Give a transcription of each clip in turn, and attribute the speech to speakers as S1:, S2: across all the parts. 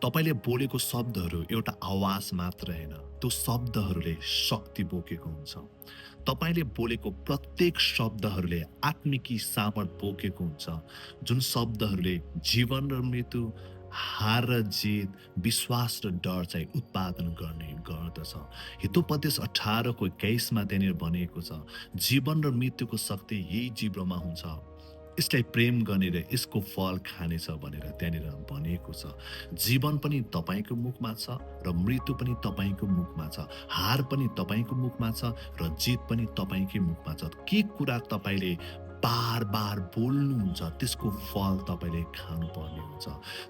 S1: तपाईले बोलेको शब्दहरू एउटा आवाज मात्र हैन, त्यो शब्दहरूले शक्ति बोकेको हुन्छ। तपाईले बोलेको प्रत्येक शब्दहरूले आत्मिकी सामर्थ बोकेको हुन्छ, जुन शब्दहरूले जीवन र मृत्यु, हार र जित, विश्वास र डर चाहिँ उत्पादन गर्ने गर्दछ। हितोपदेश 18 को 21 मा त्यहाँनिर भनिएको छ, जीवन र मृत्युको शक्ति यही जिब्रोमा हुन्छ। यसलाई प्रेम गर्ने र यसको फल खानेछ भनेर त्यहाँनिर भनिएको छ। जीवन पनि तपाईँको मुखमा छ र मृत्यु पनि तपाईँको मुखमा छ। हार पनि तपाईँको मुखमा छ र जित पनि तपाईँकै मुखमा छ। के कुरा तपाईँले बार-बार बोल्नुहुन्छ त्यसको फल तपाईँले खानुपर्ने हुन्छ।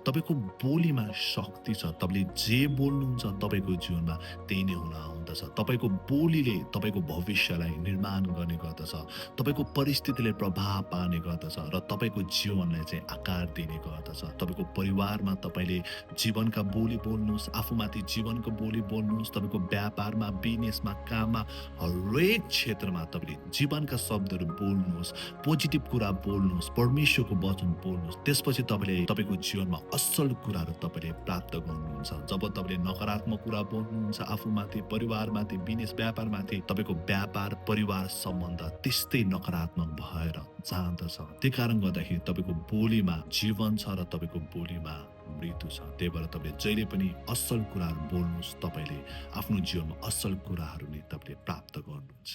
S1: तपाईँको बोलीमा शक्ति छ। तपाईँले जे बोल्नुहुन्छ तपाईँको जीवनमा त्यही नै हुन आउँदछ। तपाईँको बोलीले तपाईँको भविष्यलाई निर्माण गर्ने गर्दछ। तपाईँको परिस्थितिले प्रभाव पार्ने गर्दछ र तपाईँको जीवनलाई चाहिँ आकार दिने गर्दछ। तपाईँको परिवारमा तपाईँले जीवनका बोली बोल्नुहोस्, आफूमाथि जीवनको बोली बोल्नुहोस्, तपाईँको व्यापारमा, बिजनेसमा, काममा, हरेक क्षेत्रमा तपाईँले जीवनका शब्दहरू बोल्नुहोस्, पोजिटिभ कुरा बोल्नुहोस्, परमेश्वरको वचन बोल्नुहोस्। त्यसपछि तपाईँले तपाईँको जीवनमा असल कुराहरू तपाईँले प्राप्त गर्नुहुन्छ। जब तपाईँले नकारात्मक कुरा बोल्नुहुन्छ आफूमाथि, परिवारमाथि, बिजनेस, व्यापारमाथि, तपाईँको व्यापार, परिवार सम्बन्ध त्यस्तै नकारात्मक भएर जाँदछ। त्यही कारण गर्दाखेरि तपाईँको बोलीमा जीवन छ र तपाईँको बोलीमा मृत्यु छ। त्यही भएर तपाईँले जहिले पनि असल कुराहरू बोल्नुहोस्, तपाईँले आफ्नो जीवनमा असल कुराहरू नै तपाईँले प्राप्त गर्नुहुन्छ।